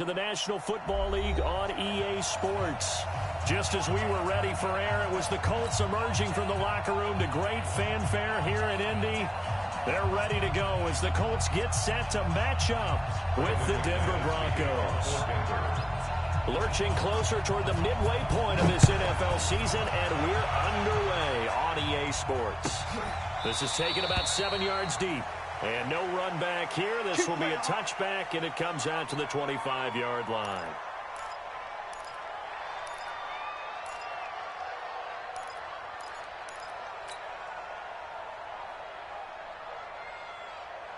To the National Football League on EA Sports. Just as we were ready for air, it was the Colts emerging from the locker room to great fanfare here in Indy. They're ready to go as the Colts get set to match up with the Denver Broncos. Lurching closer toward the midway point of this NFL season, and we're underway on EA Sports. This is taken about 7 yards deep. And no run back here. This will be a touchback, and it comes out to the 25-yard line.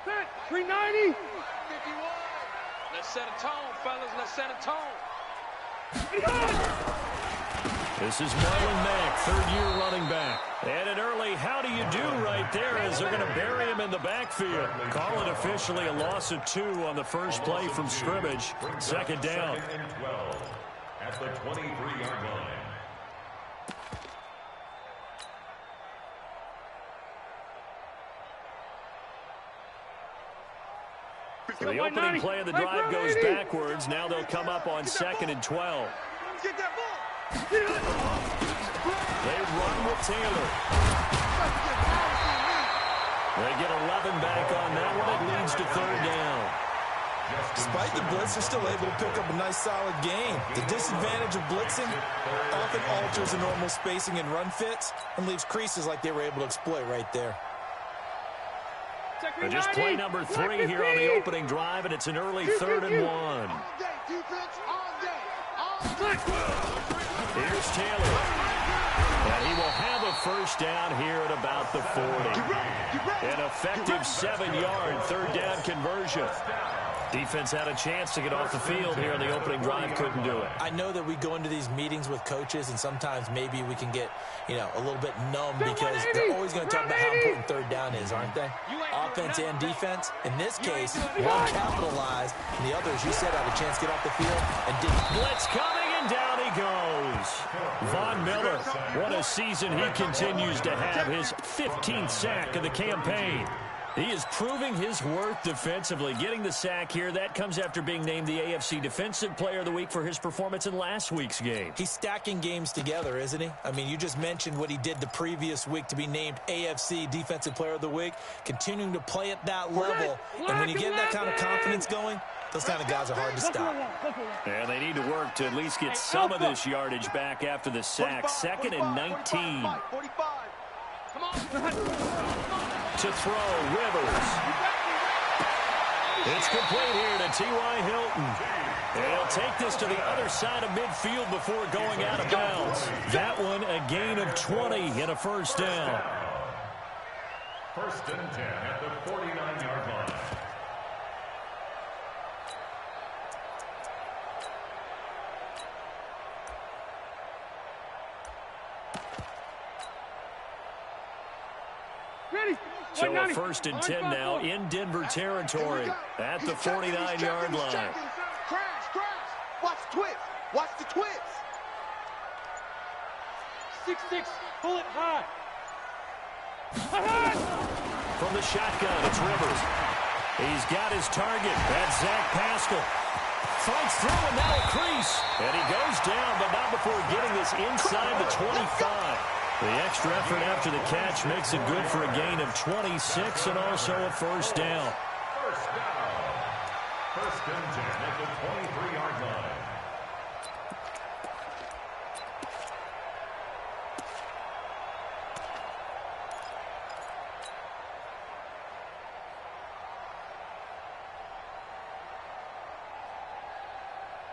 Set, 390. 51. Let's set a tone, fellas. Let's set a tone. This is Marlon Mack, third-year running back. And an early how do you do right there as they're going to bury him in the backfield. Call it officially a loss of 2 on the first play from scrimmage. Second down. Second and 12 at the 23-yard line. The opening play of the drive goes backwards. Now they'll come up on 2nd and 12. Get that ball. They run with Taylor. They get 11 back on that one. It leads to 3rd down. Despite the blitz, they're still able to pick up a nice, solid gain. The disadvantage of blitzing often alters the normal spacing and run fits and leaves creases like they were able to exploit right there. And just play number 3 here on the opening drive, and it's an early 3rd and 1. Here's Taylor. And he will have a first down here at about the 40. An effective 7-yard 3rd down conversion. Defense had a chance to get off the field here on the opening drive, couldn't do it. I know that we go into these meetings with coaches, and sometimes maybe we can get, a little bit numb because they're always going to talk about how important 3rd down is, aren't they? Offense and defense. In this case, one capitalized, and the others, you said, had a chance to get off the field and didn't. Blitz coming, and down he goes. Von Miller, what a season he continues to have, his 15th sack of the campaign. He is proving his worth defensively. Getting the sack here, that comes after being named the AFC Defensive Player of the Week for his performance in last week's game. He's stacking games together, isn't he? I mean, you just mentioned what he did the previous week to be named AFC Defensive Player of the Week, continuing to play at that level. And when you get that kind of confidence going, those kind of guys are hard to stop. And they need to work to at least get some of this yardage back after the sack. 2nd and 19. 45. Come on. To throw, Rivers. It's complete here to T.Y. Hilton. And he'll take this to the other side of midfield before going out of bounds. That one a gain of 20 and a first down. 1st and 10 at the 49-yard line. Ready. So a 1st and 10 now in Denver territory at the 49-yard line. Crash. Watch the twist. Watch the twist. 6-6. Pull it high. From the shotgun, it's Rivers. He's got his target. That's Zach Pascal. Fights through and now a crease. And he goes down, but not before getting this inside the 25. The extra effort after the catch makes it good for a gain of 26 and also a first down. First down. 1st and 10 at the 23-yard line.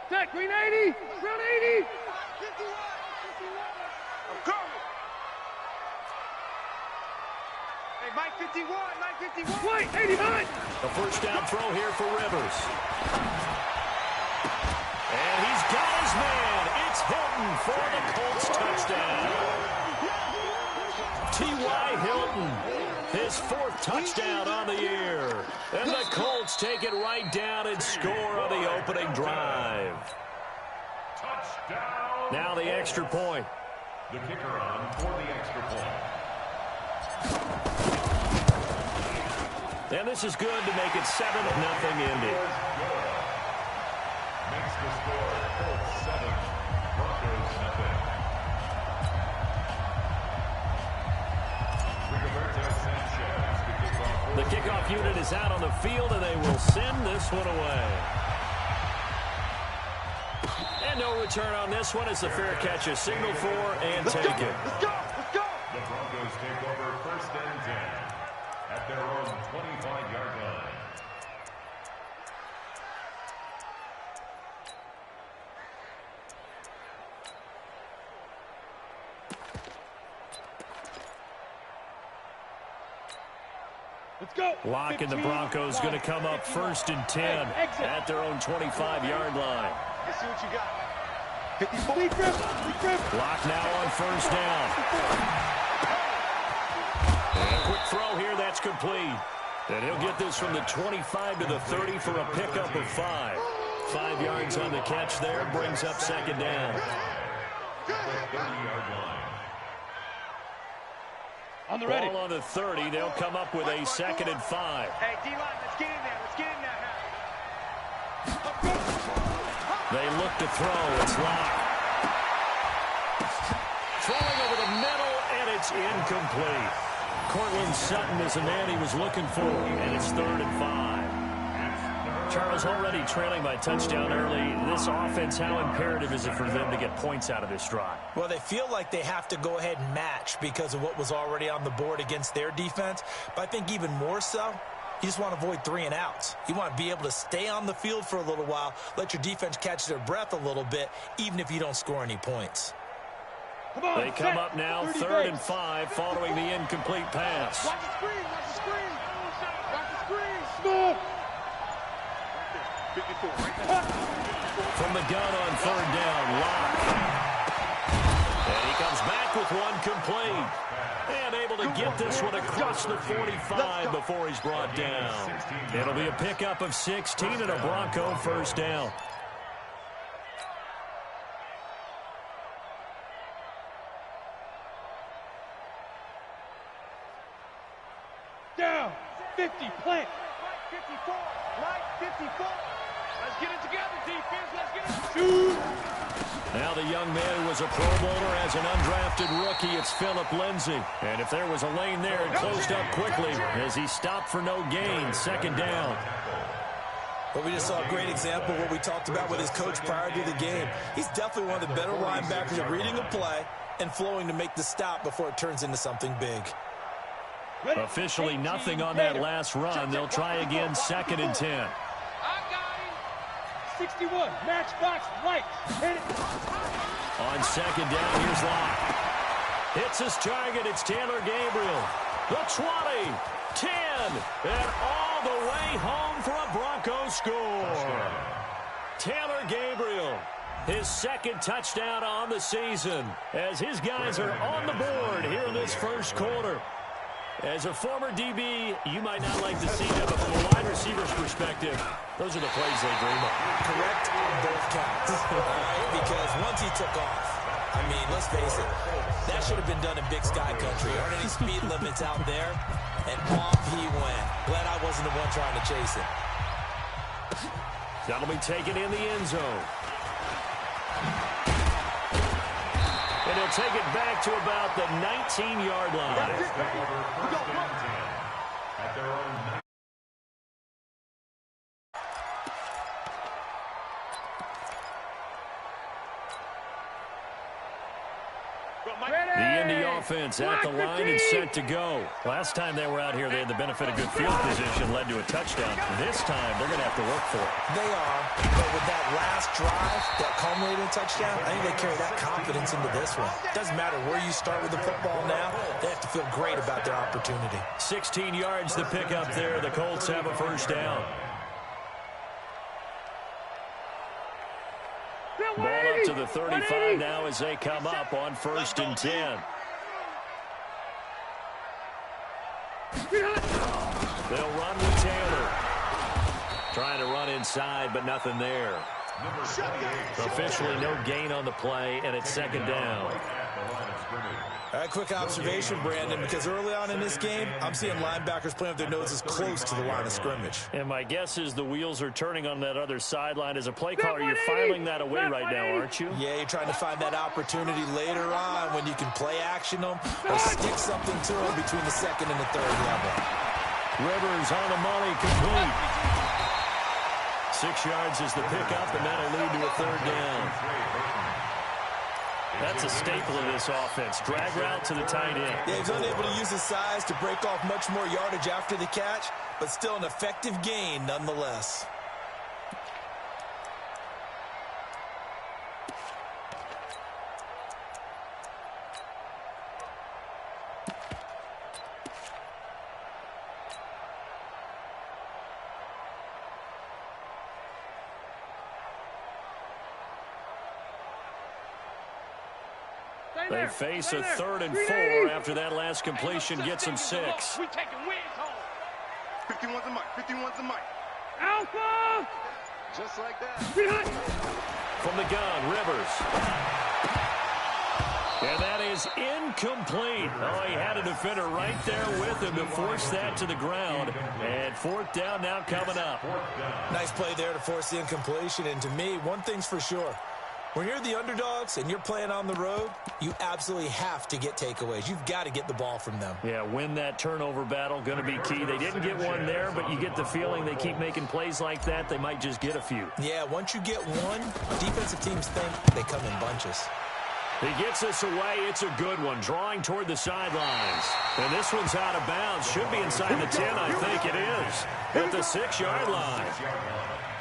Set, green 80. Round 80. I'm coming. Hey, Mike 51. Wait, 80 behind. A first down throw here for Rivers. And he's got his man. It's Hilton for the Colts touchdown. T.Y. Hilton, his 4th touchdown on the year. And the Colts take it right down and score on the opening drive. Touchdown. Now the extra point. The kicker on for the extra point. And this is good to make it 7-0 Indy. The score, Colts 7, Broncos nothing. The kickoff unit is out on the field, and they will send this one away. And no return on this one as the fair catch is signaled for and taken. Let's go! Let's go! The Broncos take over 1st and 10 at their own 25-yard line. Let's go! Lock and the Broncos going to come up 1st and 10 at their own 25-yard line. Let's see what you got. 54. Lock now on 1st down. And a quick throw here, that's complete. And he'll get this from the 25 to the 30 for a pickup of 5. 5 yards on the catch there, brings up 2nd down. 30-yard line. On the ready. Ball on the 30, they'll come up with a 2nd and 5. Hey, D-line, let's get in there. Let's get in there now. They look to throw. It's locked. Throwing over the middle, and it's incomplete. Cortland Sutton is the man he was looking for, and it's 3rd and 5. Charles, already trailing by touchdown early. This offense, how imperative is it for them to get points out of this drive? Well, they feel like they have to go ahead and match because of what was already on the board against their defense. But I think even more so, you just want to avoid 3 and outs. You want to be able to stay on the field for a little while, let your defense catch their breath a little bit, even if you don't score any points. They come up now 3rd and 5 following the incomplete pass. Watch the screen. Watch the screen. Watch the screen. Smoke. 54. From the gun on 3rd down, Lock. And he comes back with one complete. And able to get this one across the 45 before he's brought down. It'll be a pickup of 16 and a Bronco 1st down. Down. 50. Plant. Right 54. Right 54. Let's get it together, defense. Let's get it. Shoot. Now the young man who was a Pro Bowler as an undrafted rookie, it's Phillip Lindsay. And if there was a lane there, it closed up quickly as he stopped for no gain. 2nd down. But we just saw a great example of what we talked about with his coach prior to the game. He's definitely one of the better linebackers at reading a play and flowing to make the stop before it turns into something big. Officially nothing on that last run. They'll try again 2nd and 10. I got him. 61. Matchbox right. Hit it. On 2nd down, here's Locke. Hits his target. It's Taylor Gabriel. The 20, 10, and all the way home for a Broncos score. Taylor Gabriel, his 2nd touchdown on the season as his guys are on the board here in this 1st quarter. As a former DB, you might not like to see that, but from a wide receiver's perspective, those are the plays they dream of. Correct on both counts. All right? Because once he took off, I mean, let's face it, that should have been done in Big Sky Country. Aren't any speed limits out there? And off he went. Glad I wasn't the one trying to chase him. That'll be taken in the end zone. And he'll take it back to about the 19-yard line. At their own The Indy offense at the line and set to go. Last time they were out here, they had the benefit of good field position, led to a touchdown. This time, they're going to have to work for it. They are, but with that last drive that culminated in a touchdown, I think they carry that confidence into this one. Doesn't matter where you start with the football now, they have to feel great about their opportunity. 16 yards to pick up there. The Colts have a 1st down. Ball up to the 35 now as they come up on 1st and 10. They'll run with Taylor. Trying to run inside, but nothing there. Officially no gain on the play, and it's 2nd down. scrimmage. A quick observation, Brandon, because early on in this game, I'm seeing linebackers playing with their noses close to the line of scrimmage. And my guess is the wheels are turning on that other sideline. As a play caller, you're filing that away right now, aren't you? Yeah, you're trying to find that opportunity later on when you can play action them or stick something to them between the second and the third level. Rivers on the money, complete. 6 yards is the pickup, and that'll lead to a third down. That's a staple of this offense. Drag route to the tight end. Yeah, he's unable to use his size to break off much more yardage after the catch, but still an effective gain nonetheless. They face a 3rd and 4 after that last completion gets them 6. We taking wins home. 51's a mic. 51's a mic. Alpha! Just like that. From the gun, Rivers. And that is incomplete. Oh, he had a defender right there with him to force that to the ground. And 4th down now coming up. Nice play there to force the incompletion. And to me, one thing's for sure. When you're the underdogs and you're playing on the road, you absolutely have to get takeaways. You've got to get the ball from them. Yeah, win that turnover battle, going to be key. They didn't get one there, but you get the feeling they keep making plays like that, they might just get a few. Yeah, once you get one, defensive teams think they come in bunches. He gets this away. It's a good one, drawing toward the sidelines. And this one's out of bounds. Should be inside the 10, I think it is. At the 6-yard line.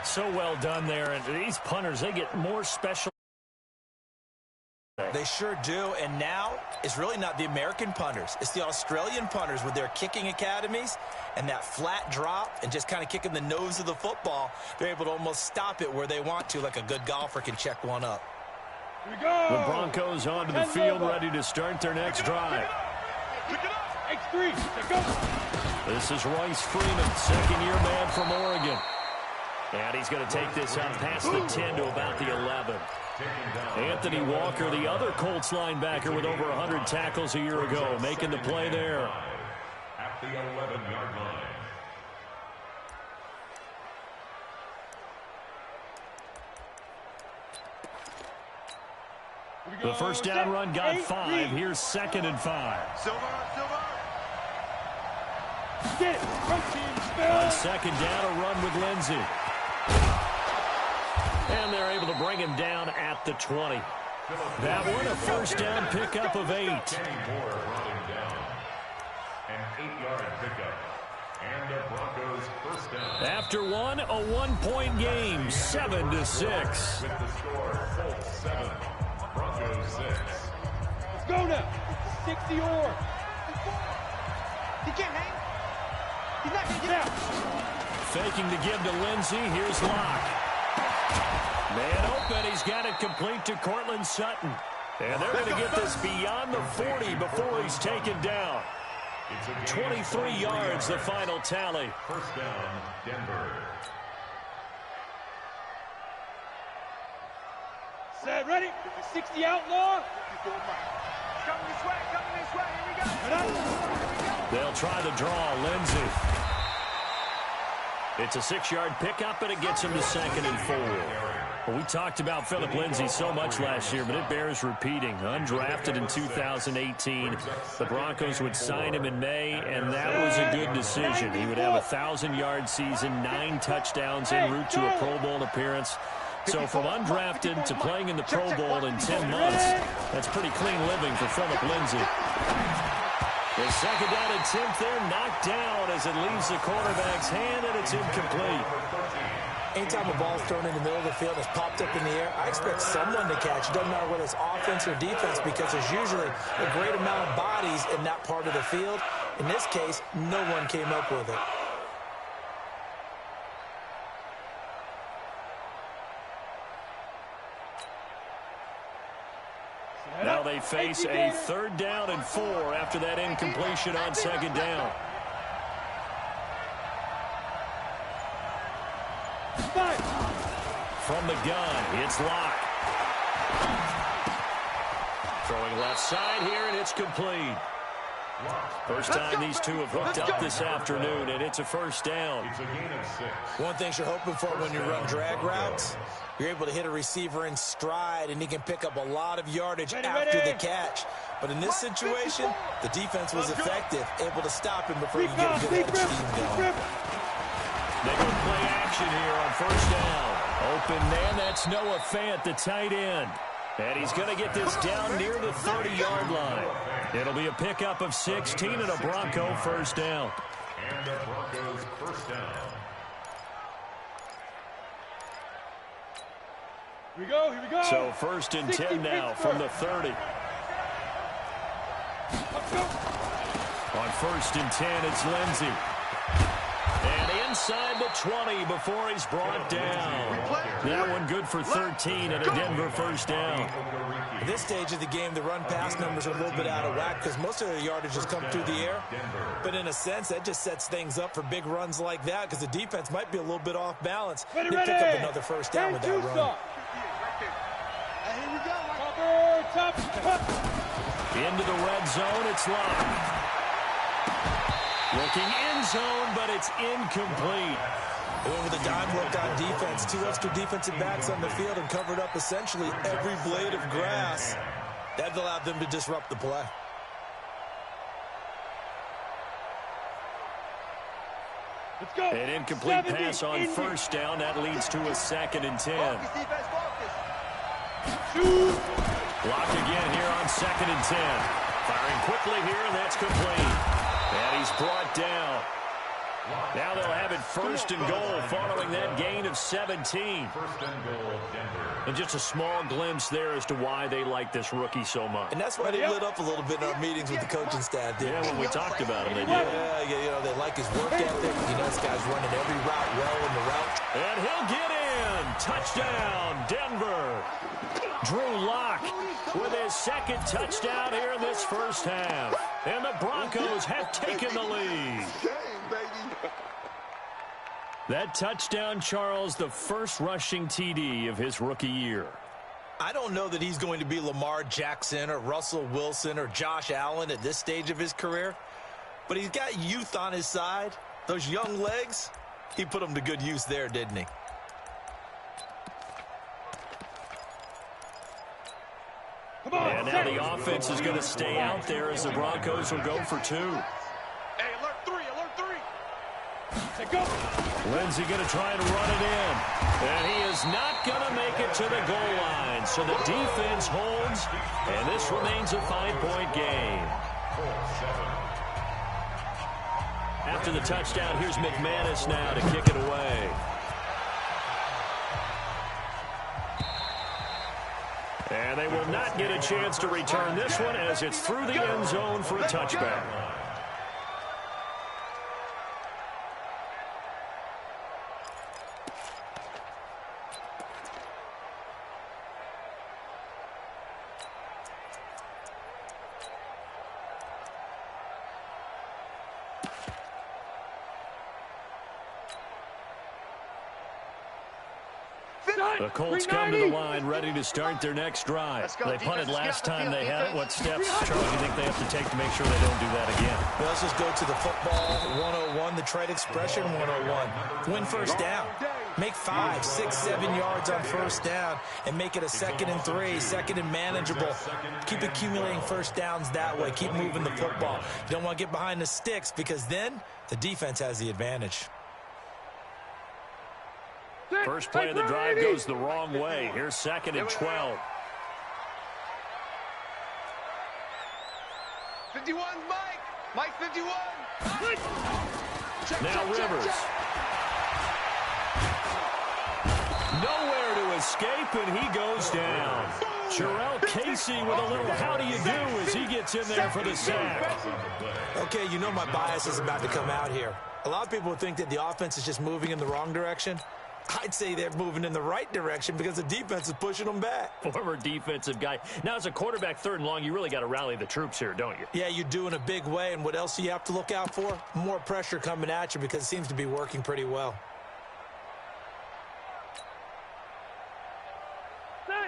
So well done there. And these punters, they get more special. They sure do, and now it's really not the American punters. It's the Australian punters with their kicking academies and that flat drop and just kind of kicking the nose of the football. They're able to almost stop it where they want to, like a good golfer can check one up. Here we go. The Broncos onto the field, ready to start their next drive. X3, go. This is Royce Freeman, second-year man from Oregon. And he's going to take this up past the 10 to about the 11. Anthony Walker, the other Colts linebacker with over 100 tackles a year ago, making the play there. At the 11-yard line. The first down run got 5. Here's 2nd and 5. Silver. Get it. Run, team. On 2nd down, a run with Lindsey. And they're able to bring him down at the 20. That one, a first down pickup of 8. An 8-yard pickup. And the Broncos first down. After one, a 1-point game, 7-6. With the score, Colts 7, Broncos 6. Let's go now. 60 or. He can't hang. He's not going to get out. Faking to give to Lindsey. Here's Locke. Man open. He's got it complete to Cortland Sutton. And they're going to get this beyond the 40 before he's taken down. 23 yards, the final tally. First down, Denver. Set, ready. 60 outlaw. Coming this way. Here we go. They'll try the draw. Lindsey. It's a 6-yard pickup, and it gets him to 2nd and 4. Well, we talked about Phillip Lindsay so much last year, but it bears repeating. Undrafted in 2018. The Broncos would sign him in May, and that was a good decision. He would have a 1,000-yard season, 9 touchdowns en route to a Pro Bowl appearance. So from undrafted to playing in the Pro Bowl in 10 months, that's pretty clean living for Phillip Lindsay. The 2nd down attempt there knocked down as it leaves the quarterback's hand, and it's incomplete. Anytime a ball's thrown in the middle of the field and it's popped up in the air, I expect someone to catch. It doesn't matter whether it's offense or defense, because there's usually a great amount of bodies in that part of the field. In this case, no one came up with it. Now they face a 3rd down and 4 after that incompletion on 2nd down. From the gun, it's Locke. Throwing left side here, and it's complete. First time these two have hooked up this afternoon, and it's a first down. It's a gain of 6. One thing you're hoping for when you run drag routes, you're able to hit a receiver in stride, and he can pick up a lot of yardage after the catch. But in this situation, the defense was effective, able to stop him before he could get a good edge scheme going. They go play action here on first down. Open man, that's Noah Fant, the tight end. And he's going to get this down near the 30-yard line. It'll be a pickup of 16 and a Bronco first down. And the Broncos first down. Here we go, here we go. So first and 10 now from the 30. Let's go. On first and 10, it's Lindsey. And inside the 20 before he's brought down. That one good for 13 and a Denver first down. At this stage of the game, the run-pass numbers are a little bit out of whack because most of their yardage has come through the air. But in a sense, that just sets things up for big runs like that because the defense might be a little bit off balance. They pick up another first down with that run. Here we go. Into the red zone, it's locked. Looking end zone, but it's incomplete. They went with a dime look on defense. 2 extra defensive backs on the field and covered up essentially every blade of grass. That allowed them to disrupt the play. Let's go. An incomplete pass on first down. That leads to a 2nd and 10. Shoot. Blocked again here on 2nd and 10. Firing quickly here, and that's complete. And he's brought down. Now they'll have it first and goal following that gain of 17. First and goal, Denver. And just a small glimpse there as to why they like this rookie so much. And that's why they lit up a little bit in our meetings with the coaching staff. Yeah, when we talked about him, they did. Yeah, you know, they like his work ethic. You know, this guy's running every route well in the route. And he'll get in. Touchdown, Denver. Drew Lock with his 2nd touchdown here in this first half. And the Broncos have taken the lead. That touchdown, Charles, the first rushing TD of his rookie year. I don't know that he's going to be Lamar Jackson or Russell Wilson or Josh Allen at this stage of his career, but he's got youth on his side. Those young legs, he put them to good use there, didn't he? And now the offense is going to stay out there as the Broncos will go for 2. Hey, alert 3, alert 3. Say go. Lindsey going to try and run it in. And he is not going to make it to the goal line. So the defense holds, and this remains a 5-point game. After the touchdown, here's McManus now to kick it away. And they will not get a chance to return this one as it's through the end zone for a touchback. The Colts come to the line ready to start their next drive. They punted last time they had it. What steps, Charles, do you think they have to take to make sure they don't do that again? Well, let's just go to the football 101, the trade expression 101. Win first down. Make 5, 6, 7 yards on first down and make it a 2nd and 3, 2nd and manageable. Keep accumulating first downs that way. Keep moving the football. You don't want to get behind the sticks because then the defense has the advantage. First play of the drive goes the wrong way. Here's 2nd and 12. 51, Mike. Mike 51. Now Rivers. Nowhere to escape, and he goes down. Jarrell Casey with a little how do you do as he gets in there for the sack. Okay, you know my bias is about to come out here. A lot of people would think that the offense is just moving in the wrong direction. I'd say they're moving in the right direction because the defense is pushing them back. Former defensive guy. Now, as a quarterback 3rd and long, you really got to rally the troops here, don't you? Yeah, you do in a big way. And what else do you have to look out for? More pressure coming at you because it seems to be working pretty well.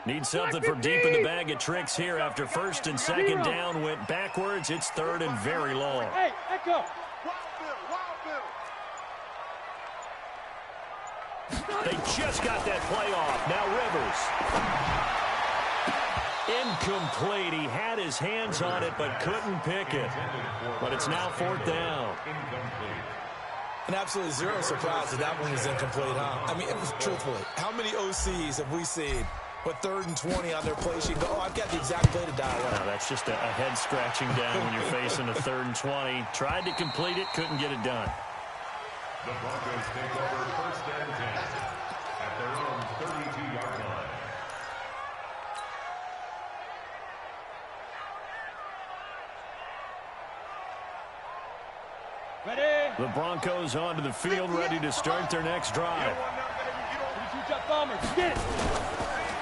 Need something from deep in the bag of tricks here after first and second down went backwards. It's third and very long. Hey, let go. They just got that play off. Now Rivers. Incomplete. He had his hands on it but couldn't pick it. But it's now fourth down. And absolutely zero surprise that that one was incomplete, huh? I mean, truthfully, how many OCs have we seen with 3rd and 20 on their play sheet? Oh, I've got the exact play to dial up. No, that's just a head scratching down when you're facing a 3rd and 20. Tried to complete it, couldn't get it done. The Broncos take over first and 10 at their own 32-yard line. Ready? The Broncos onto the field, ready to start their next drive. Get it.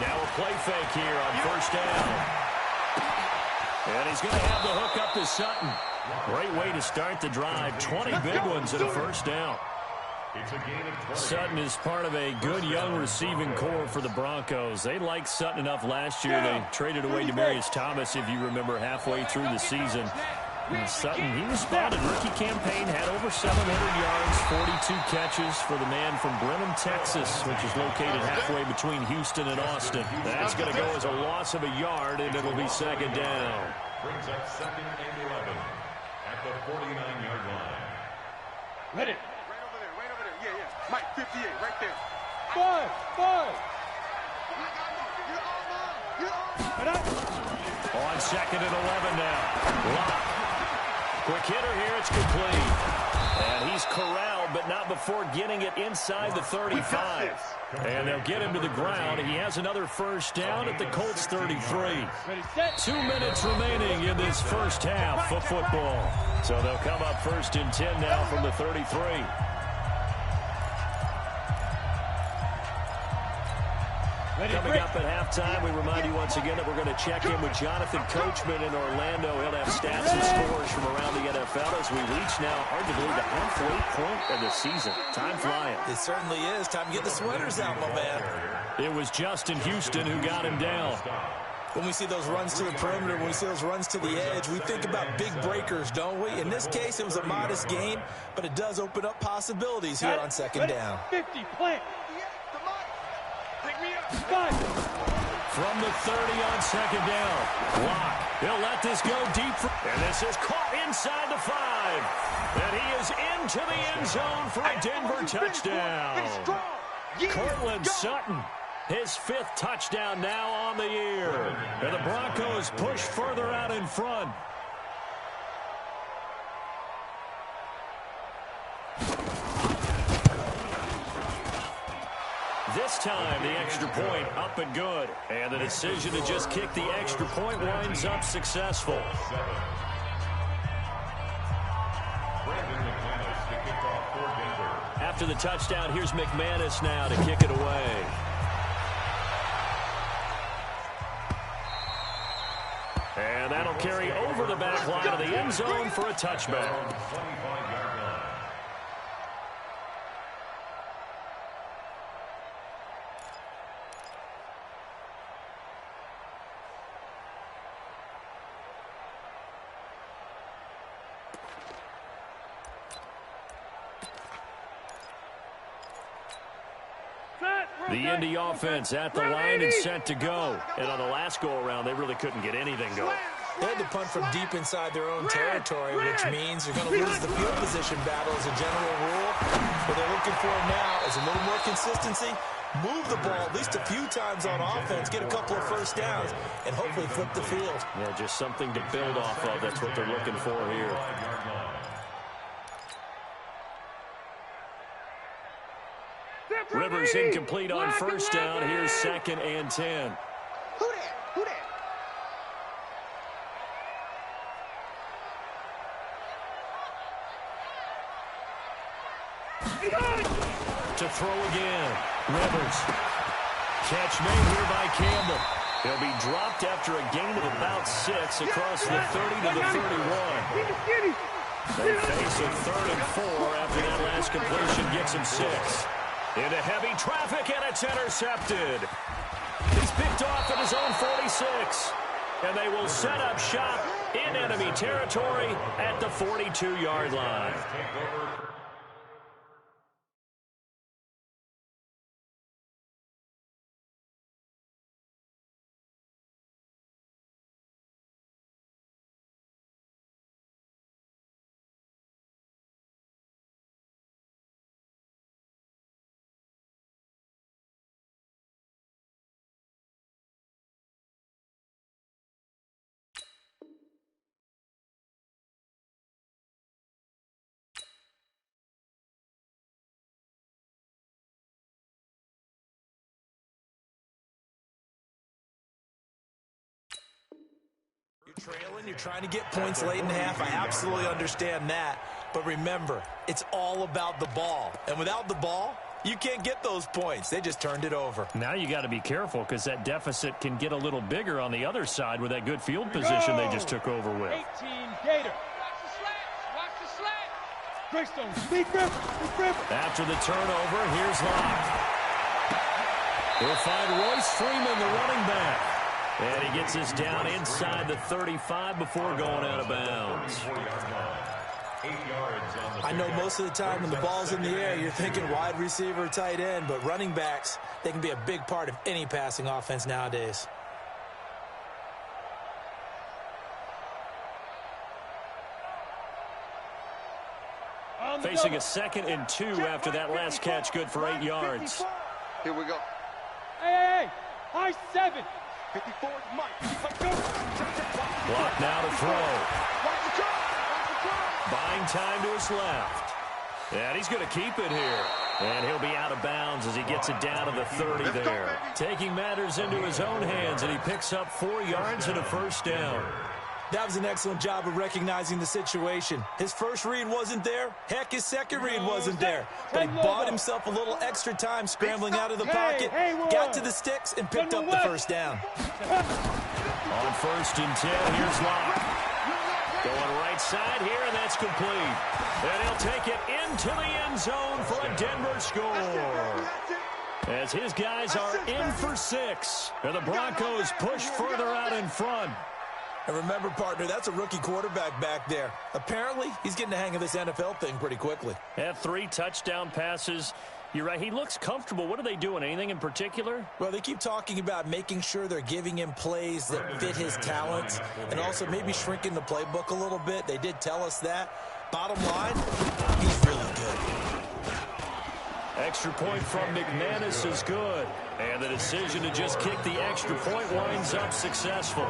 Now a play fake here on first down. And he's going to have the hook up to Sutton. Great way to start the drive. 20 big ones at a first down. Sutton is part of a good young receiving core for the Broncos. They liked Sutton enough last year. They traded away Demaryius Thomas, if you remember, halfway through the season. And Sutton, he responded. Rookie campaign, had over 700 yards, 42 catches for the man from Brenham, Texas, which is located halfway between Houston and Austin. That's going to go as a loss of a yard, and it'll be second down. Brings up second and 11 at the 49-yard line. Ready. Right over there. Yeah. Mike, 58, right there. Five. On second and 11 now. Lock. Quick hitter here, it's complete. And he's corralled, but not before getting it inside the 35. And they'll get him to the ground. He has another first down at the Colts 33. 2 minutes remaining in this first half of football. So they'll come up first and 10 now from the 33. Coming up at halftime, we remind you once again that we're going to check in with Jonathan Coachman in Orlando. He'll have stats and scores from around the NFL as we reach now, hard to believe, the halfway point of the season. Time flying. It certainly is. Time to get the sweaters out, my man. It was Justin Houston who got him down. When we see those runs to the perimeter, when we see those runs to the edge, we think about big breakers, don't we? In this case, it was a modest gain, but it does open up possibilities here on second down. 50, plant. From the 30 on second down. Lock. He'll let this go deep. And this is caught inside the 5. And he is into the end zone for a Denver touchdown. Cortland Sutton, his 5th touchdown now on the year. And the Broncos push further out in front. This time, the extra point up and good. And the decision to just kick the extra point winds up successful. After the touchdown, here's McManus now to kick it away. And that'll carry over the back line of the end zone for a touchback. The Indy offense at the line and set to go. And on the last go-around, they really couldn't get anything going. They had to punt from deep inside their own territory, which means you're going to lose the field position battle as a general rule. What they're looking for now is a little more consistency, move the ball at least a few times on offense, get a couple of first downs, and hopefully flip the field. Yeah, just something to build off of. That's what they're looking for here. Rivers incomplete on first down. Here's second and 10. Who that? To throw again. Rivers. Catch made here by Campbell. He'll be dropped after a gain of about 6 across the 30 to the 31. They face a 3rd and 4 after that last completion gets him 6. Into heavy traffic, and it's intercepted. He's picked off at 6. And they will set up shop in enemy territory at the 42-yard line. You're trailing, you're trying to get points late in the half. I absolutely understand that. But remember, it's all about the ball. And without the ball, you can't get those points. They just turned it over. Now you got to be careful because that deficit can get a little bigger on the other side with that good field position they just took over with. 18 Gator. Watch the slats. Watch the slats. Greystone. Speed grip. After the turnover, here's Locke. We'll find Royce Freeman, the running back. And he gets us down inside the 35 before going out of bounds. I know most of the time when the ball's in the air, you're thinking wide receiver, tight end, but running backs, they can be a big part of any passing offense nowadays. Facing a 2nd and 2 after that last catch, good for 8 yards. Here we go. Hey. High 7. 54 is Mike. Block now to throw. Buying time to his left. And he's going to keep it here. And he'll be out of bounds as he gets it down to the 30 there. Taking matters into his own hands, and he picks up 4 yards and a first down. That was an excellent job of recognizing the situation. His first read wasn't there. Heck, his second read wasn't there. But he bought himself a little extra time scrambling out of the pocket, got to the sticks, and picked up the first down. On 1st and 10, here's Locke. Going right side here, and that's complete. And he'll take it into the end zone for a Denver score. As his guys are in for 6. And the Broncos push further out in front. And remember, partner, that's a rookie quarterback back there. Apparently, he's getting the hang of this NFL thing pretty quickly. Had 3 touchdown passes. You're right, he looks comfortable. What are they doing? Anything in particular? Well, they keep talking about making sure they're giving him plays that fit his talents and also maybe shrinking the playbook a little bit. They did tell us that. Bottom line, he's really good. Extra point from McManus is good. And the decision to just kick the extra point winds up successful.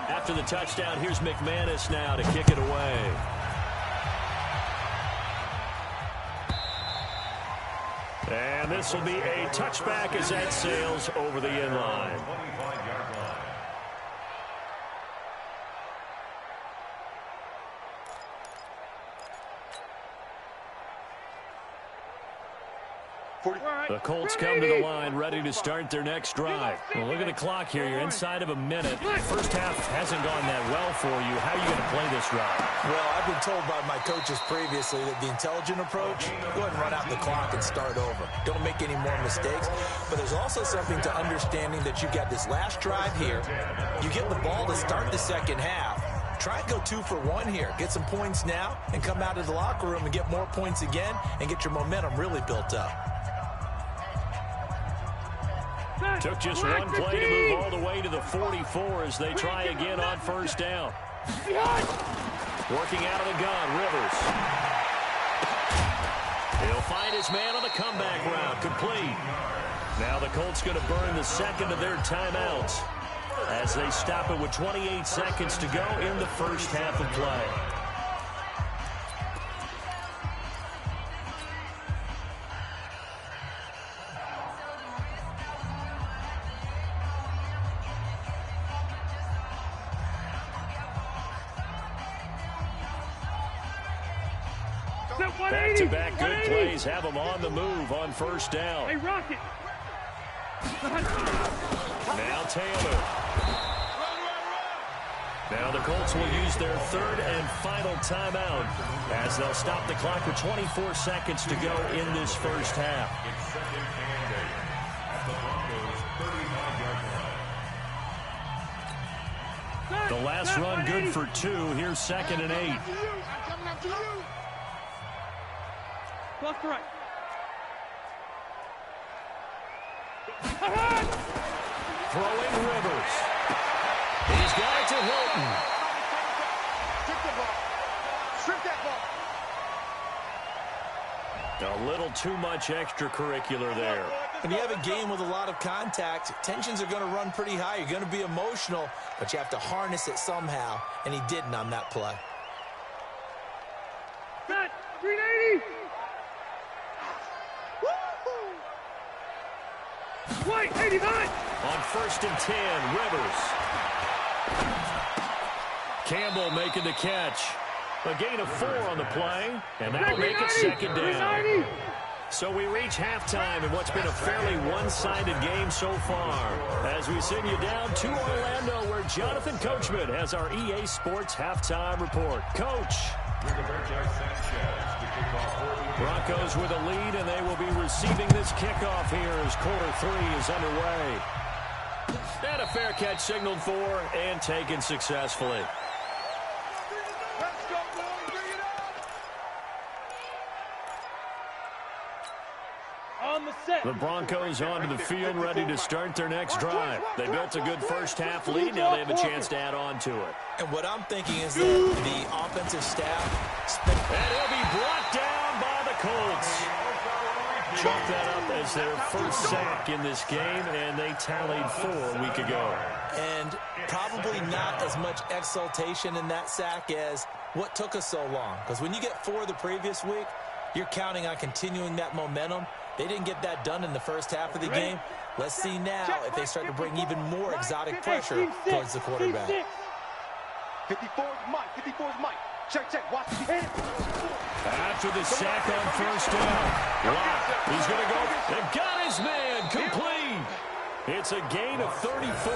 After the touchdown, here's McManus now to kick it away. And this will be a touchback as that sails over the end line. 25-yard line. The Colts come to the line ready to start their next drive. Well, look at the clock here. You're inside of a minute. First half hasn't gone that well for you. How are you going to play this drive? Well, I've been told by my coaches previously that the intelligent approach, go ahead and run out the clock and start over. Don't make any more mistakes. But there's also something to understanding that you've got this last drive here. You get the ball to start the second half. Try and go 2 for 1 here. Get some points now and come out of the locker room and get more points again and get your momentum really built up. Took just one play to move all the way to the 44 as they try again on first down. Working out of the gun, Rivers. He'll find his man on the comeback route, complete. Now the Colts going to burn the second of their timeouts as they stop it with 28 seconds to go in the first half of play. Back-to-back good plays have them on the move on first down. Hey, Rocket. Now Taylor. Now the Colts will use their third and final timeout as they'll stop the clock with 24 seconds to go in this first half. It's second and 8 at the Broncos' 35-yard line. The last run good for 2. Here's 2nd and 8. Left to right. Throwing Rivers. He's got it to Hilton. Strip the ball. Strip that ball. A little too much extracurricular there. When you have a game with a lot of contact, tensions are going to run pretty high. You're going to be emotional, but you have to harness it somehow, and he didn't on that play. Set. 380. White, 89. On 1st and 10, Rivers. Campbell making the catch. A gain of 4 on the play, and that'll make it 2nd down. So we reach halftime in what's been a fairly one-sided game so far. As we send you down to Orlando, where Jonathan Coachman has our EA Sports halftime report. Coach. Broncos with a lead, and they will be receiving this kickoff here as quarter 3 is underway. And a fair catch signaled for and taken successfully. The Broncos onto the field, ready to start their next drive. They built a good first-half lead. Now they have a chance to add on to it. And what I'm thinking is that the offensive staff... And he'll be brought down by the Colts. Chalk that up as their first sack in this game, and they tallied 4 a week ago. And probably not as much exultation in that sack as what took us so long. Because when you get 4 the previous week, you're counting on continuing that momentum. They didn't get that done in the first half of the game. Let's see now if they start to bring even more exotic pressure towards the quarterback. 54's Mike. 54's Mike. Check, check. Watch the hand. After the sack on 1st down. Watt, he's going to go. They've got his man complete. It's a gain of 34.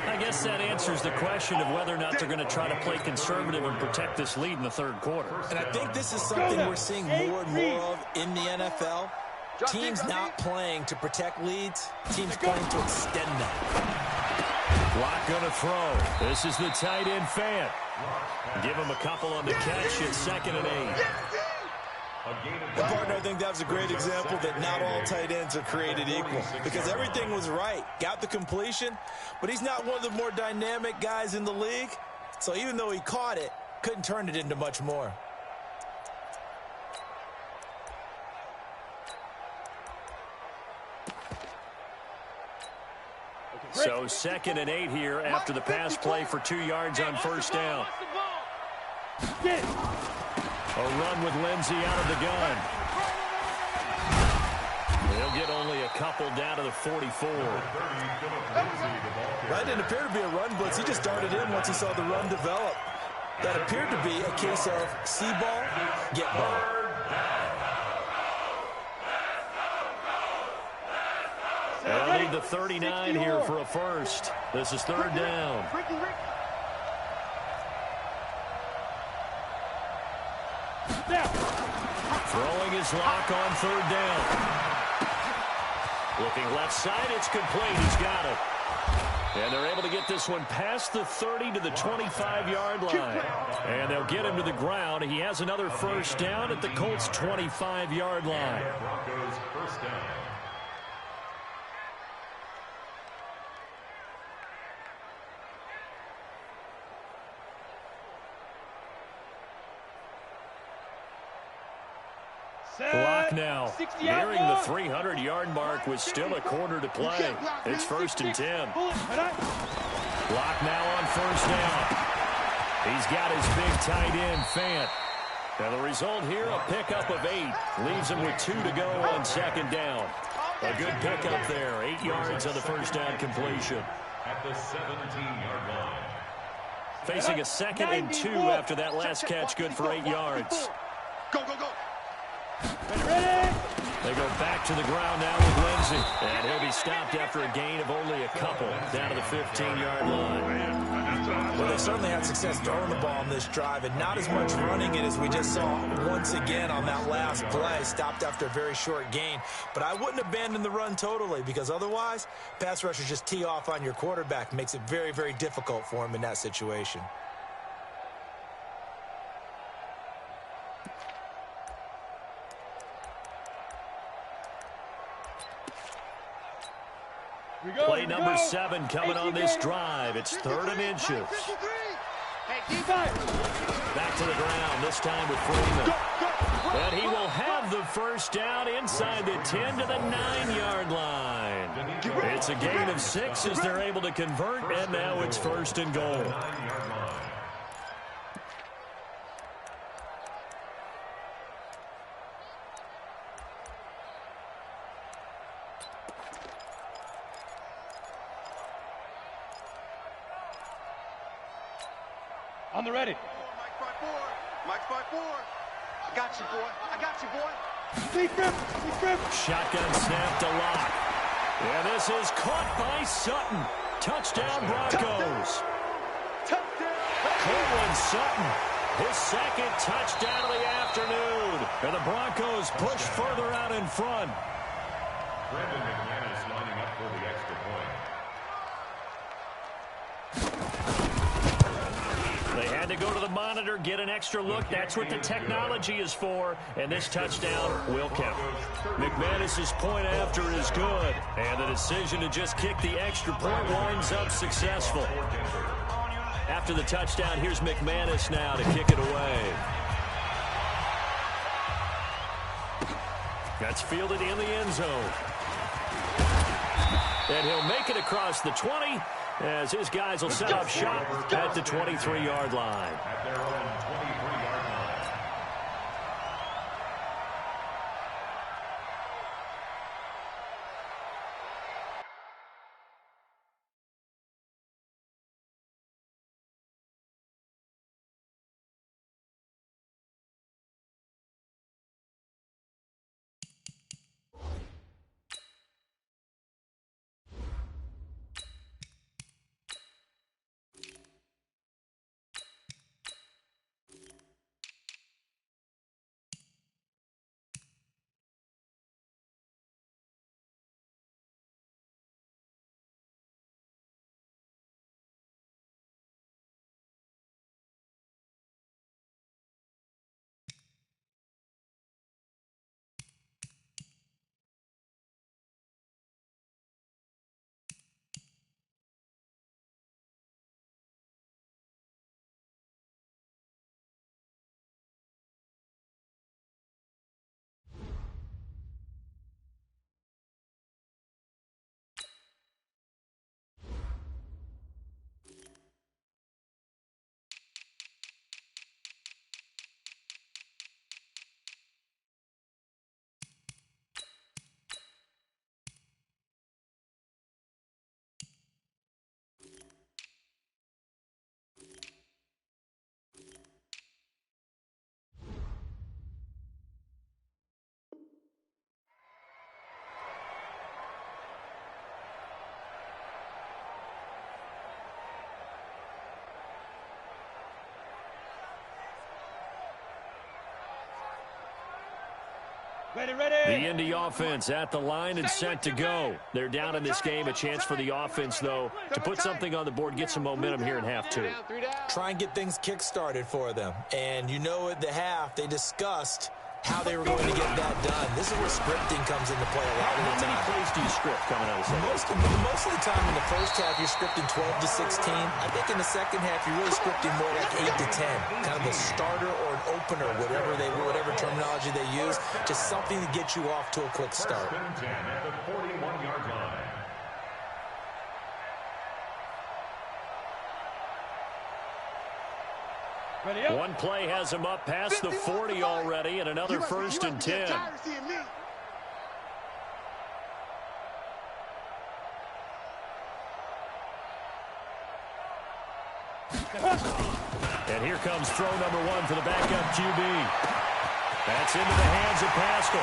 I guess that answers the question of whether or not they're going to try to play conservative and protect this lead in the 3rd quarter. And I think this is something we're seeing more and more of in the NFL. Teams not playing to protect leads, teams playing to extend them. Block going to throw. This is the tight end Fant. Give him a couple on the catch. It's 2nd and 8. And partner, I think that was a great example that not all tight ends are created equal, because everything was right. Got the completion, but he's not one of the more dynamic guys in the league. So even though he caught it, couldn't turn it into much more. So 2nd and 8 here after the pass play for 2 yards on 1st down. A run with Lindsey out of the gun. They'll get only a couple down to the 44. That didn't appear to be a run blitz. He just darted in once he saw the run develop. That appeared to be a case of see ball, get ball. They'll need the 39 here for a first. This is 3rd down. Throwing his lock on 3rd down. Looking left side, it's complete. He's got it. And they're able to get this one past the 30 to the 25-yard line. And they'll get him to the ground. He has another 1st down at the Colts' 25-yard line. Broncos 1st down. Clock now nearing the 300-yard mark with still a quarter to play. It's 1st and 10. Clock now on 1st down. He's got his big tight end, Fant. And the result here, a pickup of 8. Leaves him with 2 to go on 2nd down. A good pickup there. 8 yards on the 1st down completion. At the 17-yard line. Facing a 2nd and 2 after that last catch, good for 8 yards. Go, go, go. Ready? They go back to the ground now with Lindsay. And he'll be stopped after a gain of only a couple down to the 15-yard line. Well, they certainly had success throwing the ball on this drive, and not as much running it as we just saw once again on that last play. Stopped after a very short gain. But I wouldn't abandon the run totally, because otherwise, pass rushers just tee off on your quarterback. Makes it very, very difficult for him in that situation. Play number 7 coming on this drive. It's 3rd and inches. Back to the ground, this time with Freeman. And he will have the first down inside the 10 to the 9-yard line. It's a gain of 6 as they're able to convert, and now it's 1st and goal. On the ready. Mike 5-4. Mike 5-4. I got you, boy. I got you, boy. Deep grip. Shotgun snap to Lock. And this is caught by Sutton. Touchdown, Broncos. Touchdown. Cortland Sutton, his 2nd touchdown of the afternoon. And the Broncos push further out in front. Brandon McManus lining up for the extra point. They had to go to the monitor, get an extra look. That's what the technology is for. And this touchdown will count. McManus's point after is good. And the decision to just kick the extra point winds up successful. After the touchdown, here's McManus now to kick it away. That's fielded in the end zone. And he'll make it across the 20 as his guys will set up shop at the 23-yard line. At their own 23-yard line. Ready. The Indy offense at the line and set to go. They're down in this game. A chance for the offense, though, to put something on the board, get some momentum here in half 2. Try and get things kick-started for them. And you know at the half, they discussed how they were going to get that done. This is where scripting comes into play a lot of the time. How many plays do you script coming out of the second? Most of the time in the first half, you're scripting 12 to 16. I think in the second half, you're really scripting more like 8 to 10. Kind of a starter or an opener, whatever terminology they use. Just something to get you off to a quick start. First and 10 at the 41-yard line. One play has him up past the 40 already, and another 1st and 10. And here comes throw number 1 for the backup QB. That's into the hands of Pascal.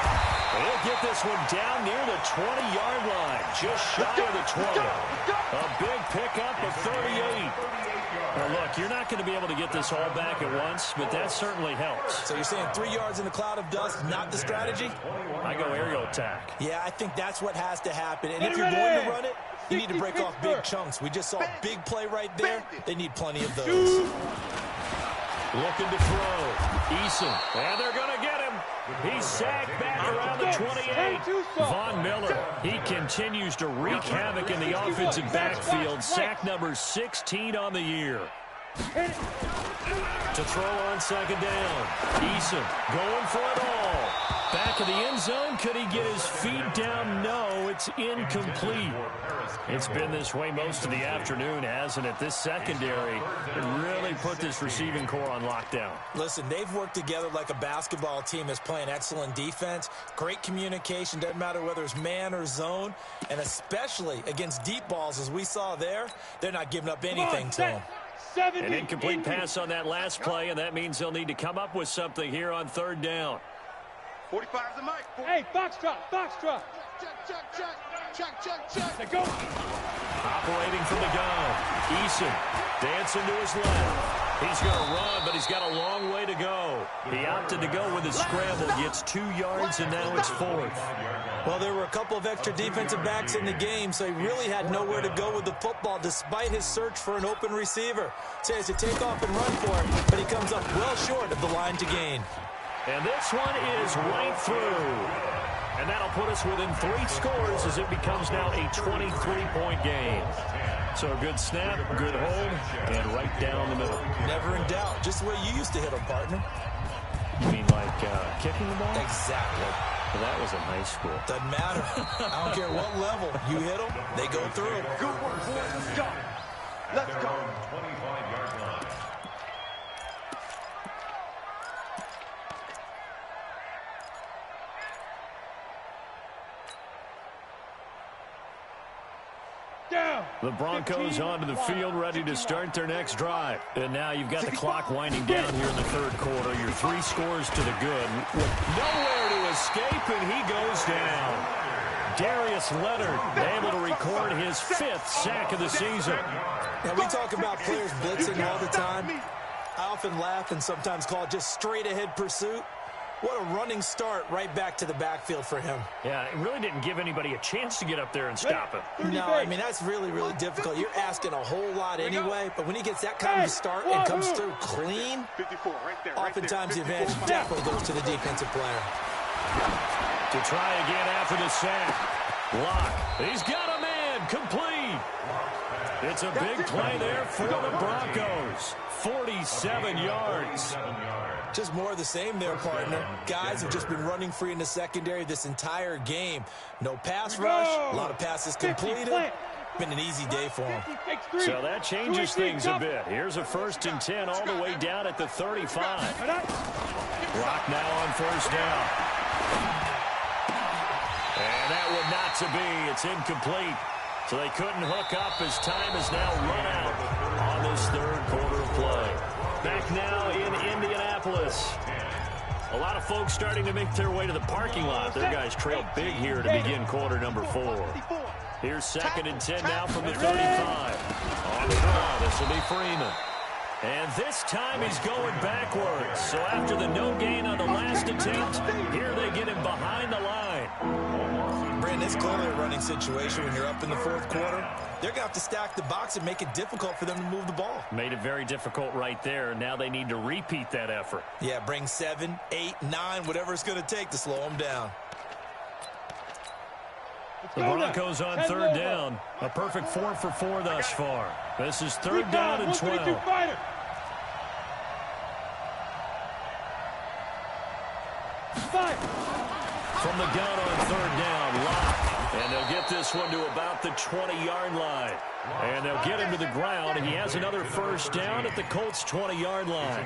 He'll get this one down near the 20-yard line, just shy of the 20. A big pickup of 38. Now, look, you're not going to be able to get this all back at once, but that certainly helps. So you're saying 3 yards in a cloud of dust, not the strategy? I go aerial attack. Yeah, I think that's what has to happen. And if you're going to run it, you need to break off big chunks. We just saw a big play right there. They need plenty of those. Looking to throw. Eason. And they're going to get him. He's sacked back around the 28. Von Miller. He continues to wreak havoc in the offensive backfield. Sack number 16 on the year. To throw on second down. Eason going for it all. Back of the end zone. Could he get his feet down? No, it's incomplete. It's been this way most of the afternoon, hasn't it? This secondary really put this receiving core on lockdown. Listen, they've worked together like a basketball team that's playing excellent defense. Great communication. Doesn't matter whether it's man or zone. And especially against deep balls, as we saw there, they're not giving up anything to them. An incomplete pass on that last play, and that means they'll need to come up with something here on third down. 45's the mic. Hey, box drop. Check. Go. Operating from the gun. Eason dancing to his left. He's going to run, but he's got a long way to go. He opted to go with his scramble. Gets 2 yards, and now it's fourth. Well, there were a couple of extra defensive backs in the game, so he really had nowhere to go with the football despite his search for an open receiver. So he has to take off and run for it, but he comes up well short of the line to gain. And this one is right through. And that'll put us within 3 scores as it becomes now a 23-point game. So a good snap, good hold, and right down the middle. Never in doubt. Just the way you used to hit them, partner. You mean like kicking the ball? Exactly. Well, that was in high school. Doesn't matter. I don't care what level. You hit them, they go through. Good work, boys. Let's go. Let's go. 25-yard line. The Broncos onto the field, ready to start their next drive. And now you've got the clock winding down here in the third quarter. Your 3 scores to the good. With nowhere to escape, and he goes down. Darius Leonard able to record his 5th sack of the season. Now, we talk about players blitzing all the time. I often laugh and sometimes call it just straight-ahead pursuit. What a running start right back to the backfield for him. Yeah, it really didn't give anybody a chance to get up there and stop him. No, I mean, that's really, really difficult. You're asking a whole lot anyway, but when he gets that kind of start and comes through clean, 54, right there, oftentimes the advantage definitely goes to the defensive player. To try again after the sack. Block. He's got a man. Complete. It's a big play there for the Broncos. 47 yards. Just more of the same there, partner. Guys have just been running free in the secondary this entire game. No pass rush, a lot of passes completed. Been an easy day for him. So that changes things a bit. Here's a 1st and 10 all the way down at the 35. Clock now on first down. And that would not to be. It's incomplete. So they couldn't hook up as time is now run out on this third quarter of play. Back now in Indianapolis. A lot of folks starting to make their way to the parking lot. Their guys trail big here to begin quarter number 4. Here's 2nd and 10 now from the 35. On the draw, this will be Freeman. And this time he's going backwards. So after the no gain on the last attempt, here they get him behind the line. Brandon, it's clearly a running situation when you're up in the 4th quarter. They're going to have to stack the box and make it difficult for them to move the ball. Made it very difficult right there. Now they need to repeat that effort. Yeah, bring 7, 8, 9, whatever it's going to take to slow them down. The Broncos on third down. A perfect 4 for 4 thus far. This is 3rd down and 12. From the gun on 3rd down, Locke. And they'll get this one to about the 20-yard line. And they'll get him to the ground. And he has another 1st down at the Colts' 20-yard line.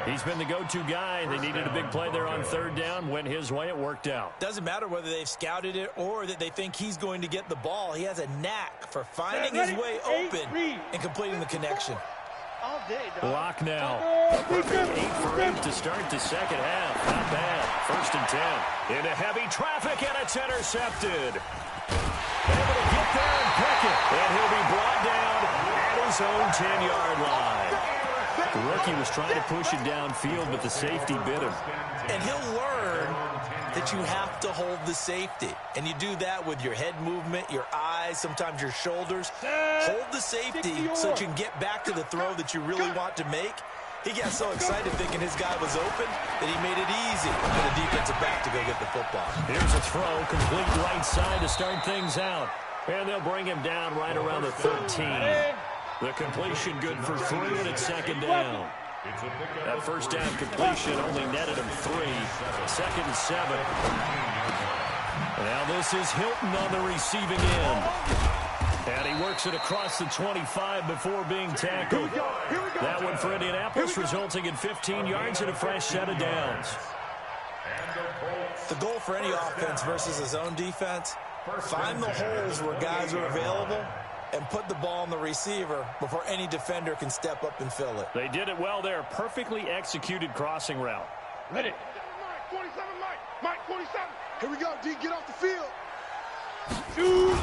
He's been the go-to guy. They needed a big play there on 3rd down. Went his way. It worked out. Doesn't matter whether they've scouted it or that they think he's going to get the ball. He has a knack for finding his way open and completing the connection. All day, dog. Block now. A perfect 8 for 8 to start the second half. Not bad. 1st and 10. Into heavy traffic, and it's intercepted. Able to get there and pick it. And he'll be brought down at his own 10-yard line. The rookie was trying to push it downfield, but the safety bit him. And he'll learn that you have to hold the safety. And you do that with your head movement, your eyes, sometimes your shoulders. Hold the safety so that you can get back to the throw that you really want to make. He got so excited thinking his guy was open that he made it easy for the defensive back to go get the football. Here's a throw, complete right side to start things out. And they'll bring him down right around the 13. The completion good for 3, and it's 2nd down. That 1st down completion only netted him 3. 2nd and 7. Now this is Hilton on the receiving end. And he works it across the 25 before being tackled. That one for Indianapolis, resulting in 15 yards and a fresh set of downs. The goal for any offense versus his own defense, find the holes where guys are available and put the ball on the receiver before any defender can step up and fill it. They did it well there. Perfectly executed crossing route. Ready. Mike, 27, Mike. Mike, 27. Here we go, D. Get off the field. Shoot.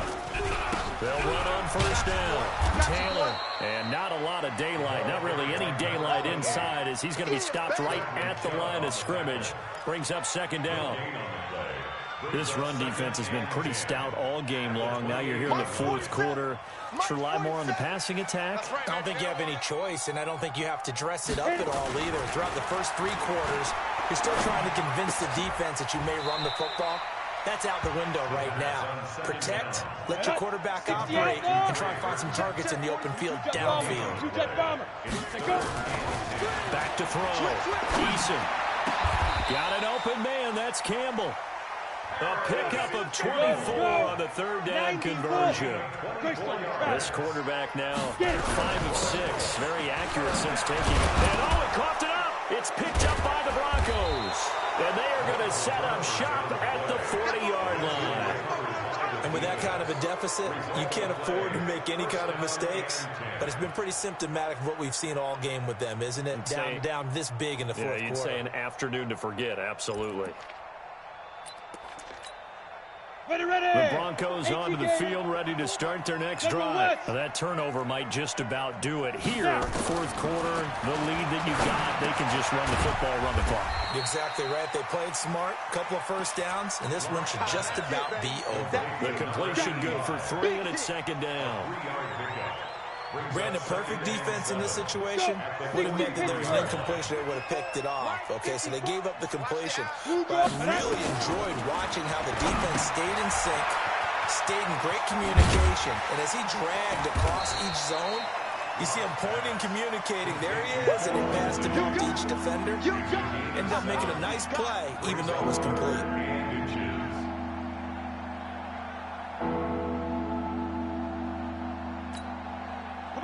They'll run on 1st down. Taylor. And not a lot of daylight. Not really any daylight inside as he's going to be stopped right at the line of scrimmage. Brings up 2nd down. This run defense has been pretty stout all game long. Now you're here in the 4th quarter. Should rely more on the passing attack. I don't think you have any choice, and I don't think you have to dress it up at all either. Throughout the first 3 quarters, you're still trying to convince the defense that you may run the football. That's out the window right now. Protect, let your quarterback operate, and try and find some targets in the open field downfield. Back to throw. Eason. Got an open man. That's Campbell. A pickup of 24 on the 3rd down conversion. This quarterback now 5 of 6. Very accurate since taking it. And he coughed it up. It's picked up by the Broncos. And they are going to set up shop at the 40-yard line. And with that kind of a deficit, you can't afford to make any kind of mistakes. But it's been pretty symptomatic of what we've seen all game with them, isn't it? Down this big in the 4th quarter. Yeah, you'd say an afternoon to forget, absolutely. Ready, ready. The Broncos onto the field, ready to start their next drive. Now, that turnover might just about do it. Here, 4th quarter, the lead that you got, they can just run the football, run the clock. Exactly right. They played smart, couple of 1st downs, and this one should just about be over. The completion good for 3, and it's 2nd down. Brandon, perfect defense in this situation would have meant that there was an incompletion. They would have picked it off. Okay, so they gave up the completion. But I really enjoyed watching how the defense stayed in sync, stayed in great communication. And as he dragged across each zone, you see him pointing, communicating. There he is, and he passed it to each defender. Ended up making a nice play, even though it was complete.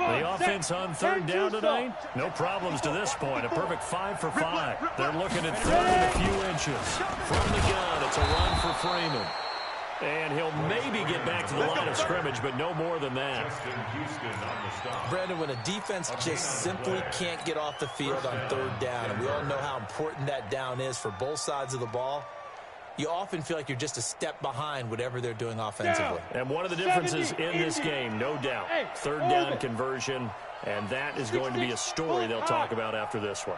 The offense on 3rd down tonight, no problems to this point. A perfect 5 for 5. They're looking at 3rd and a few inches. From the gun, it's a run for Freeman. And he'll maybe get back to the line of scrimmage, but no more than that. Brandon, when a defense just simply can't get off the field on 3rd down, and we all know how important that down is for both sides of the ball, you often feel like you're just a step behind whatever they're doing offensively. And one of the differences in this game, no doubt, 3rd down conversion, and that is going to be a story they'll talk about after this one.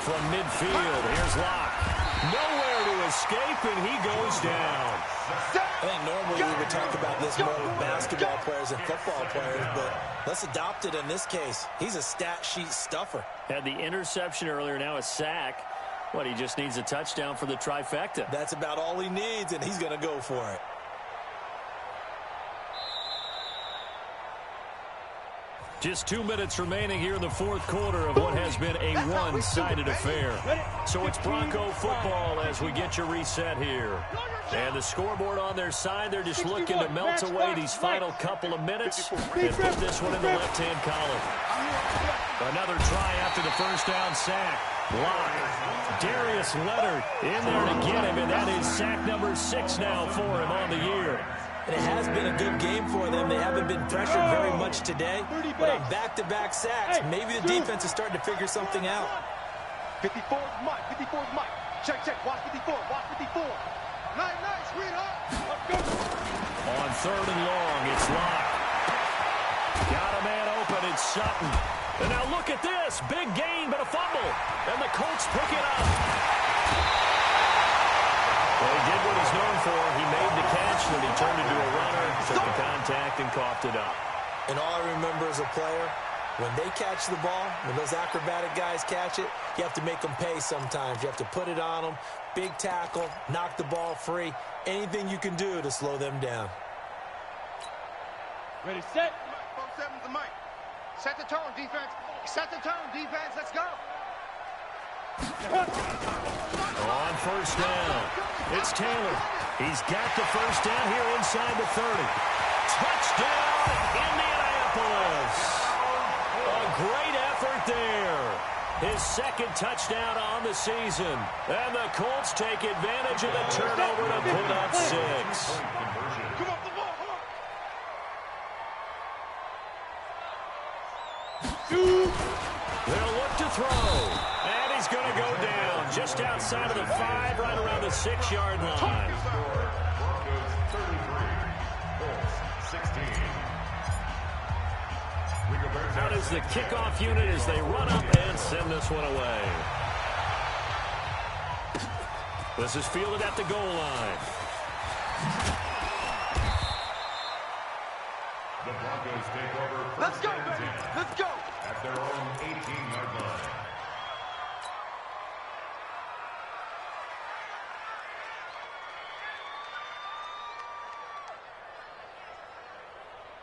From midfield, here's Locke. Nowhere to escape, and he goes down. I think normally we would talk about this more with basketball players and football players, but let's adopt it in this case. He's a stat sheet stuffer. Had the interception earlier, now a sack. What, he just needs a touchdown for the trifecta. That's about all he needs, and he's going to go for it. Just 2 minutes remaining here in the 4th quarter of what has been a one-sided affair. So it's Bronco football as we get you reset here. And the scoreboard on their side, they're just looking to melt away these final couple of minutes and put this one in the left-hand column. Another try after the 1st down sack. Block. Darius Leonard in there to get him, and that is sack number 6 now for him on the year. and it has been a good game for them. They haven't been pressured very much today, but on back-to-back sacks, maybe the defense is starting to figure something out. 54 is Mike. 54 is Mike. Check, check. Watch 54. Watch 54. Nice, nice, sweetheart. Let's go. On 3rd and long, it's Locke. Got a man open, it's Sutton. And now look at this. Big gain, but a fumble. And the Colts pick it up. Well, he did what he's known for. He made the catch, then he turned into a runner, took the contact, and coughed it up. And all I remember as a player, when they catch the ball, when those acrobatic guys catch it, you have to make them pay sometimes. You have to put it on them, big tackle, knock the ball free, anything you can do to slow them down. Ready, set. 4-7's the Mike. Set the tone, defense. Set the tone, defense. Let's go. On 1st down, it's Taylor. He's got the 1st down here inside the 30. Touchdown, Indianapolis. A great effort there. His 2nd touchdown on the season. And the Colts take advantage of the turnover to put up 6. Come on, the ball, come on. They'll look to throw. And he's going to go down just outside of the 5, right around the 6-yard line. Broncos 33, Colts 16. Out is the kickoff unit as they run up and send this one away. This is fielded at the goal line. The Broncos take over Let's 1st go, and baby. 10 Let's go. at their own 18-yard line.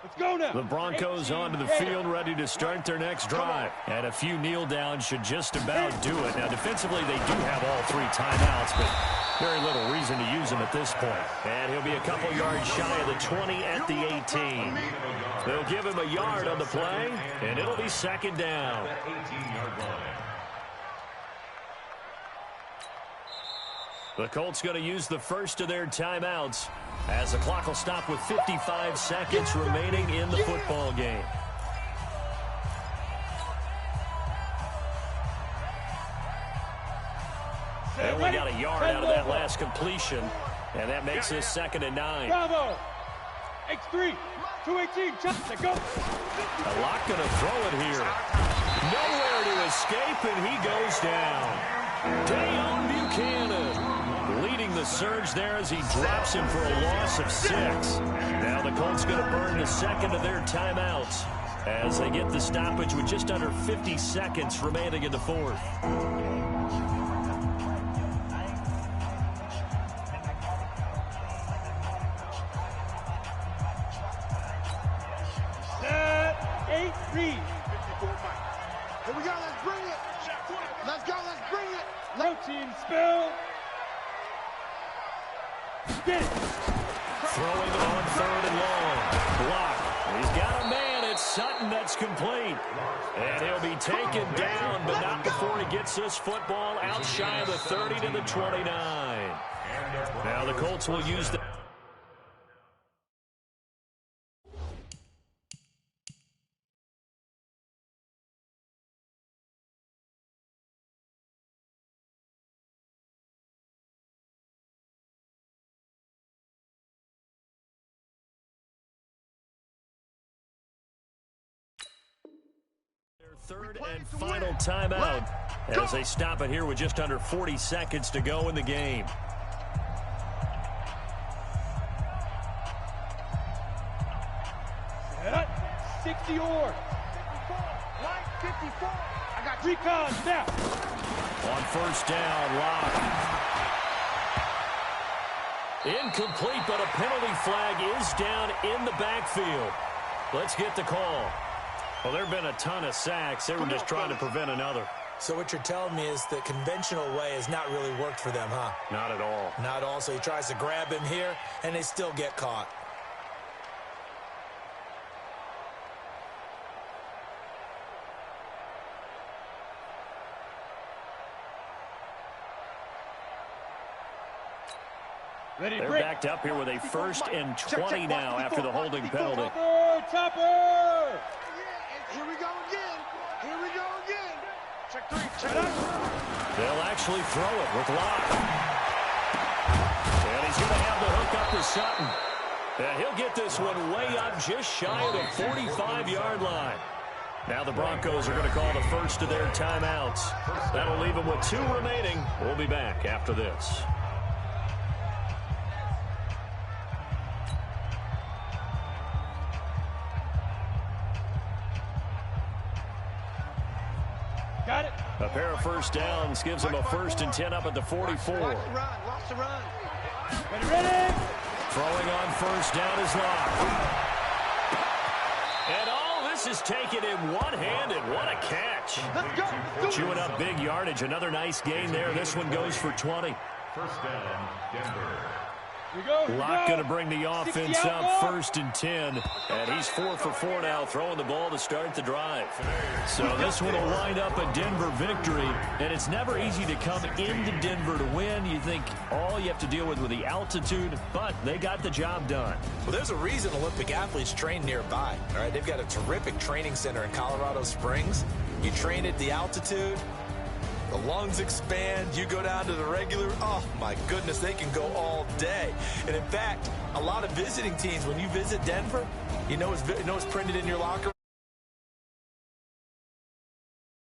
Let's go now. The Broncos onto the field, ready to start their next drive. And a few kneel downs should just about do it. Now, defensively, they do have all 3 timeouts, but very little reason to use them at this point. And he'll be a couple yards shy of the 20 at the 18. They'll give him a yard on the play, and it'll be 2nd down. That 18-yard line. The Colts going to use the first of their timeouts as the clock will stop with 55 seconds remaining in the football game. And we got a yard out of that last completion, and that makes this 2nd and 9. Bravo. X3. 218. Chop. Go. A lot going to throw it here. Nowhere to escape, and he goes down. Dayon Buchanan leading the surge there as he drops him for a loss of 6. Now the Colts going to burn the 2nd of their timeouts as they get the stoppage with just under 50 seconds remaining in the 4th. Set. 8-3. Here we go. Let's bring it. Let's go. Let's bring it. Routine spill. Get it. Throwing it on 3rd and long. Block. He's got a man. It's Sutton that's complete. And he'll be taken down, but not before he gets this football out shy of the 30 to the 29. Now the Colts will use the... Third and final timeout as they stop it here with just under 40 seconds to go in the game. Set. 60 or. 54. I got Recon now. On 1st down, Locke. Incomplete, but a penalty flag is down in the backfield. Let's get the call. Well, there have been a ton of sacks. They were just trying to prevent another. So what you're telling me is the conventional way has not really worked for them, huh? Not at all. Not at all. So he tries to grab him here, and they still get caught. They're backed up here with a 1st and 20 now after the holding penalty. Chopper! Here we go again. Here we go again. Check 3. Check it. They'll actually throw it with Locke. And he's going to have the hook up to Sutton. And he'll get this one way up just shy of the 45-yard line. Now the Broncos are going to call the first of their timeouts. That'll leave them with 2 remaining. We'll be back after this. Got it. A pair of first downs gives them a 1st and 10 up at the 44. Watch the run. Ready? Throwing on 1st down is Locke. And all this is taken in one-handed. What a catch. Let's go. Chewing up big yardage. Another nice gain there. This one goes for 20. 1st down, Denver. Locke going to bring the offense up 1st and 10. And he's 4 for 4 now, throwing the ball to start the drive. So this one will wind up a Denver victory. And it's never easy to come into Denver to win. You think all you have to deal with the altitude, but they got the job done. Well, there's a reason Olympic athletes train nearby. All right, they've got a terrific training center in Colorado Springs. You train at the altitude. The lungs expand. You go down to the regular. Oh, my goodness, they can go all day. And, in fact, a lot of visiting teams, when you visit Denver, you know it's printed in your locker